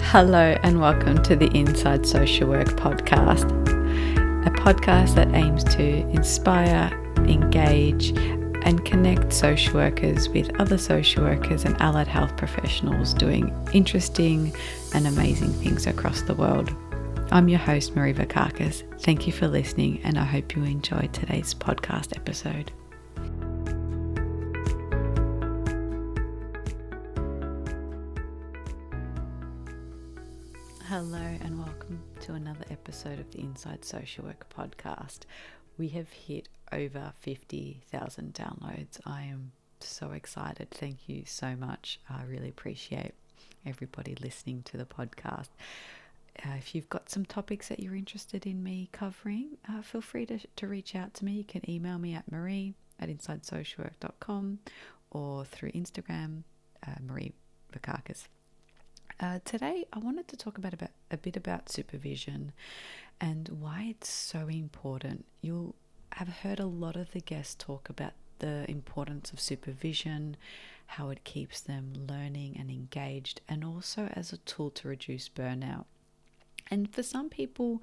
Hello and welcome to the Inside Social Work podcast, a podcast that aims to inspire, engage and connect social workers with other social workers and allied health professionals doing interesting and amazing things across the world. I'm your host, Marie Vakakis. Thank you for listening and I hope you enjoyed today's podcast episode. Hello and welcome to another episode of the Inside Social Work podcast. We have hit over 50,000 downloads. I am so excited. Thank you so much. I really appreciate everybody listening to the podcast. If you've got some topics that you're interested in me covering, feel free to reach out to me. You can email me at marie@insidesocialwork.com or through Instagram, Marie Vakakis. Today, I wanted to talk a bit about supervision and why it's so important. You'll have heard a lot of the guests talk about the importance of supervision, how it keeps them learning and engaged, and also as a tool to reduce burnout. And for some people,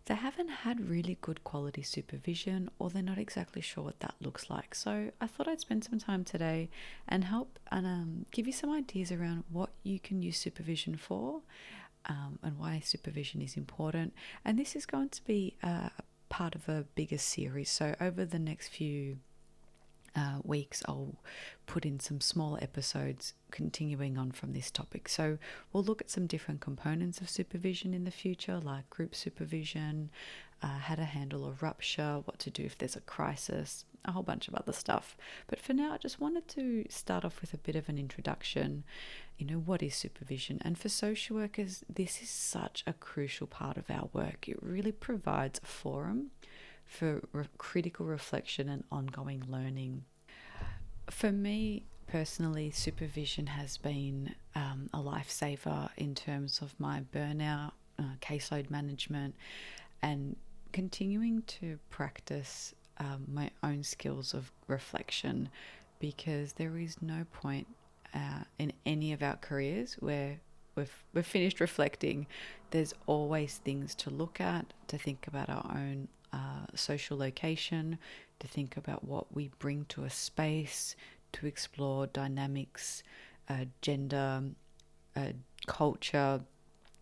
they haven't had really good quality supervision or they're not exactly sure what that looks like. So I thought I'd spend some time today and help and give you some ideas around what you can use supervision for and why supervision is important. And this is going to be a part of a bigger series. So over the next few weeks, I'll put in some small episodes continuing on from this topic. So we'll look at some different components of supervision in the future, like group supervision, how to handle a rupture, what to do if there's a crisis, a whole bunch of other stuff. But for now, I just wanted to start off with a bit of an introduction. What is supervision? And for social workers, this is such a crucial part of our work. It really provides a forum for critical reflection and ongoing learning. For me personally, supervision has been a lifesaver in terms of my burnout, caseload management, and continuing to practice my own skills of reflection, because there is no point in any of our careers where we've finished reflecting. There's always things to look at, to think about our own social location, to think about what we bring to a space, to explore dynamics, gender, culture,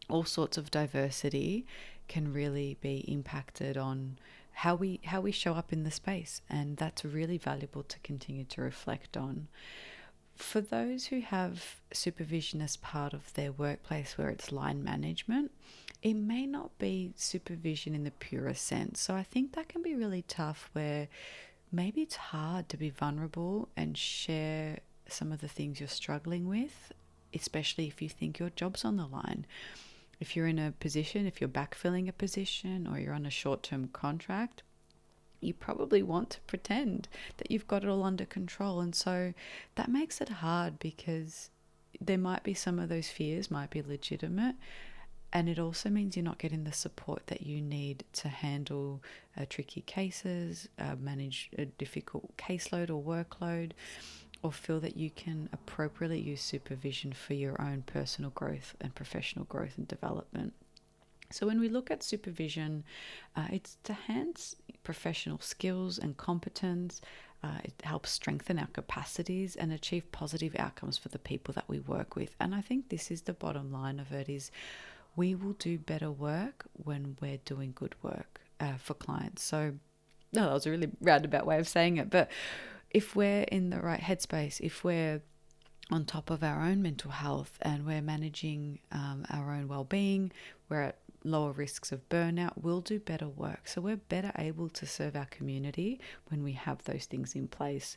all sorts of diversity can really be impacted on how we show up in the space, and that's really valuable to continue to reflect on. For those who have supervision as part of their workplace where it's line management, it may not be supervision in the purest sense. So I think that can be really tough, where maybe it's hard to be vulnerable and share some of the things you're struggling with, especially if you think your job's on the line. If you're in a position, if you're backfilling a position or you're on a short-term contract, you probably want to pretend that you've got it all under control. And so that makes it hard, because there might be some of those fears might be legitimate. And it also means you're not getting the support that you need to handle tricky cases, manage a difficult caseload or workload, or feel that you can appropriately use supervision for your own personal growth and professional growth and development. So when we look at supervision, it's to enhance professional skills and competence. It helps strengthen our capacities and achieve positive outcomes for the people that we work with. And I think this is the bottom line of it, is we will do better work when we're doing good work for clients. So that was a really roundabout way of saying it. But if we're in the right headspace, if we're on top of our own mental health and we're managing our own well-being, we're at lower risks of burnout, we'll do better work. So we're better able to serve our community when we have those things in place.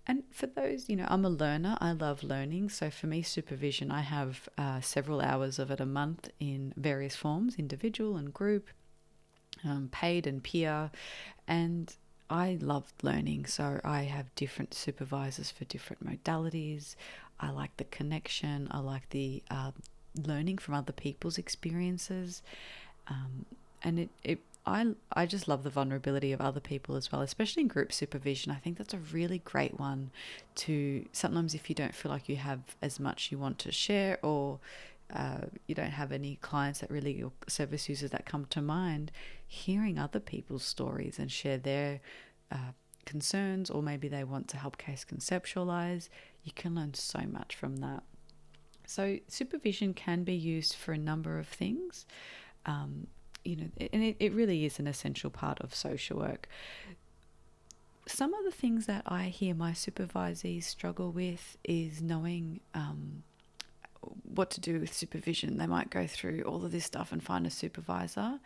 And for those, I'm a learner. I love learning. So for me, supervision, I have several hours of it a month in various forms, individual and group, paid and peer. And I love learning. So I have different supervisors for different modalities. I like the connection. I like the learning from other people's experiences. And I just love the vulnerability of other people as well, especially in group supervision. I think that's a really great one to, sometimes if you don't feel like you have as much you want to share, or you don't have any clients that really, or service users that come to mind, hearing other people's stories and share their concerns, or maybe they want to help case conceptualize, you can learn so much from that. So supervision can be used for a number of things, and it really is an essential part of social work. Some of the things that I hear my supervisees struggle with is knowing what to do with supervision. They might go through all of this stuff and find a supervisor,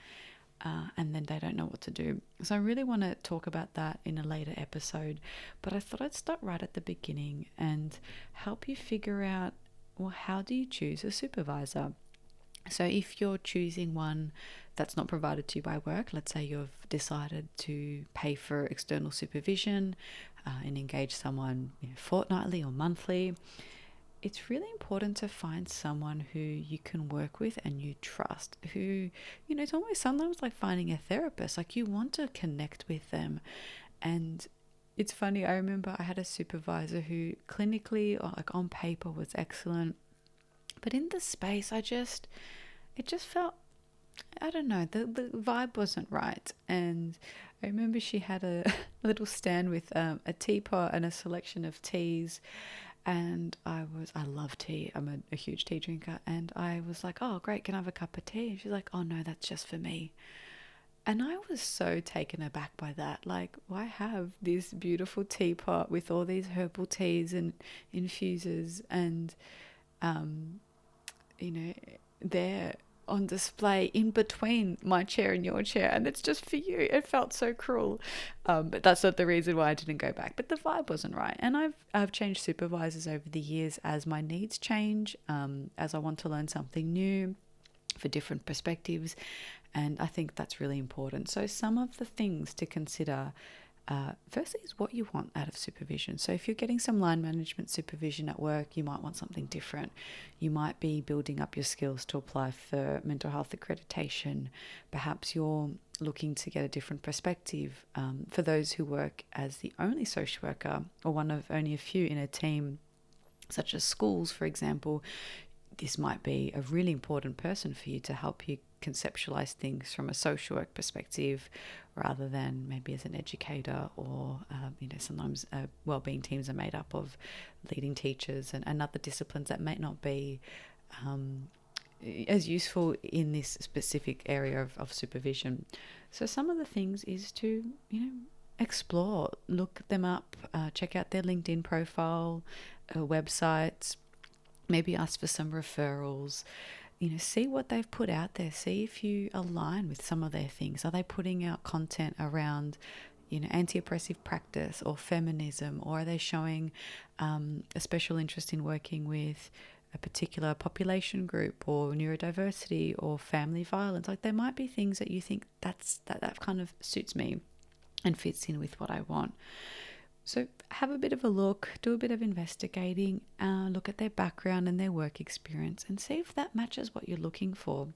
and then they don't know what to do. So I really want to talk about that in a later episode, but I thought I'd start right at the beginning and help you figure out, well, how do you choose a supervisor? So if you're choosing one that's not provided to you by work, let's say you've decided to pay for external supervision and engage someone fortnightly or monthly, it's really important to find someone who you can work with and you trust, who, it's almost sometimes like finding a therapist, like you want to connect with them. And it's funny, I remember I had a supervisor who clinically, or like on paper, was excellent, but in the space, it just felt, I don't know, the vibe wasn't right. And I remember she had a little stand with a teapot and a selection of teas. And I love tea. I'm a huge tea drinker. And I was like, oh, great, can I have a cup of tea? And she's like, oh, no, that's just for me. And I was so taken aback by that. Like, why have this beautiful teapot with all these herbal teas and infusers and, there on display in between my chair and your chair, and it's just for you? It felt so cruel, but that's not the reason why I didn't go back. But the vibe wasn't right, and I've changed supervisors over the years as my needs change, as I want to learn something new for different perspectives, and I think that's really important. So some of the things to consider, firstly, is what you want out of supervision. So if you're getting some line management supervision at work, you might want something different. You might be building up your skills to apply for mental health accreditation. Perhaps you're looking to get a different perspective. For those who work as the only social worker or one of only a few in a team, such as schools, for example, this might be a really important person for you to help you conceptualize things from a social work perspective, rather than maybe as an educator, or sometimes wellbeing teams are made up of leading teachers and other disciplines that may not be as useful in this specific area of supervision. So some of the things is to explore, look them up, check out their LinkedIn profile, websites, maybe ask for some referrals, see what they've put out there, see if you align with some of their things. Are they putting out content around, anti-oppressive practice or feminism, or are they showing a special interest in working with a particular population group, or neurodiversity, or family violence? Like, there might be things that you think that kind of suits me and fits in with what I want. So have a bit of a look, do a bit of investigating, look at their background and their work experience, and see if that matches what you're looking for.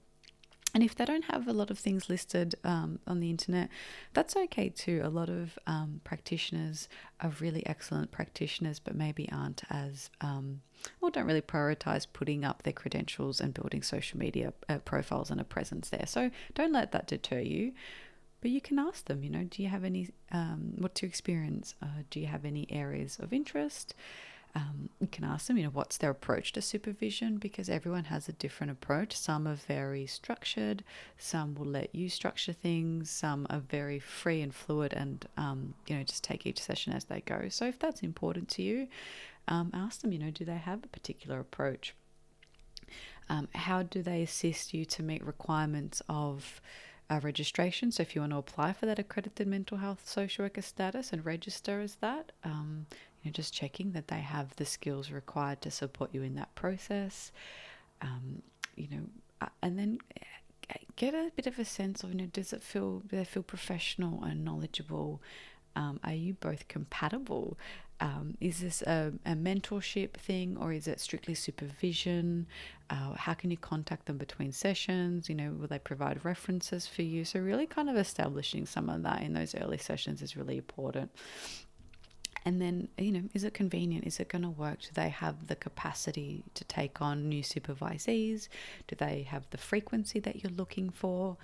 And if they don't have a lot of things listed on the internet, that's okay too. A lot of practitioners are really excellent practitioners, but maybe aren't as, or don't really prioritize putting up their credentials and building social media profiles and a presence there. So don't let that deter you. But you can ask them, do you have any, what's your experience? Do you have any areas of interest? You can ask them, what's their approach to supervision, because everyone has a different approach. Some are very structured, some will let you structure things, some are very free and fluid and, just take each session as they go. So if that's important to you, ask them, do they have a particular approach? How do they assist you to meet requirements of registration? So if you want to apply for that accredited mental health social worker status and register as that, just checking that they have the skills required to support you in that process, and then get a bit of a sense of, do they feel professional and knowledgeable? Are you both compatible? Is this a mentorship thing, or is it strictly supervision? How can you contact them between sessions? Will they provide references for you? So really kind of establishing some of that in those early sessions is really important. And then, is it convenient? Is it going to work? Do they have the capacity to take on new supervisees? Do they have the frequency that you're looking for?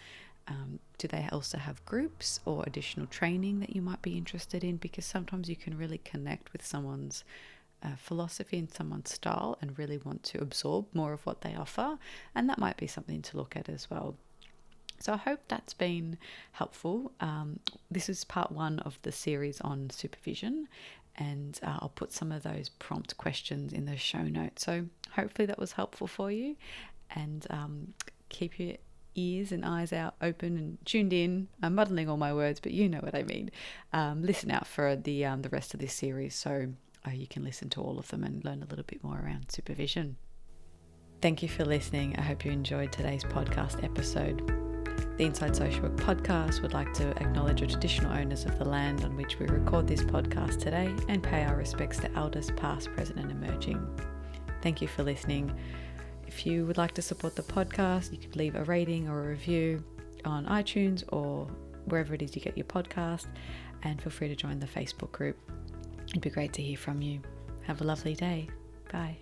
Do they also have groups or additional training that you might be interested in? Because sometimes you can really connect with someone's philosophy and someone's style and really want to absorb more of what they offer. And that might be something to look at as well. So I hope that's been helpful. This is part 1 of the series on supervision, and I'll put some of those prompt questions in the show notes. So hopefully that was helpful for you, and keep your ears and eyes out open and tuned in. I'm muddling all my words, but you know what I mean. Listen out for the rest of this series so you can listen to all of them and learn a little bit more around supervision. Thank you for listening. I hope you enjoyed today's podcast episode. The Inside Social Work podcast would like to acknowledge the traditional owners of the land on which we record this podcast today and pay our respects to elders past, present and emerging. Thank you for listening. If you would like to support the podcast, you could leave a rating or a review on iTunes or wherever it is you get your podcast, and feel free to join the Facebook group. It'd be great to hear from you. Have a lovely day. Bye.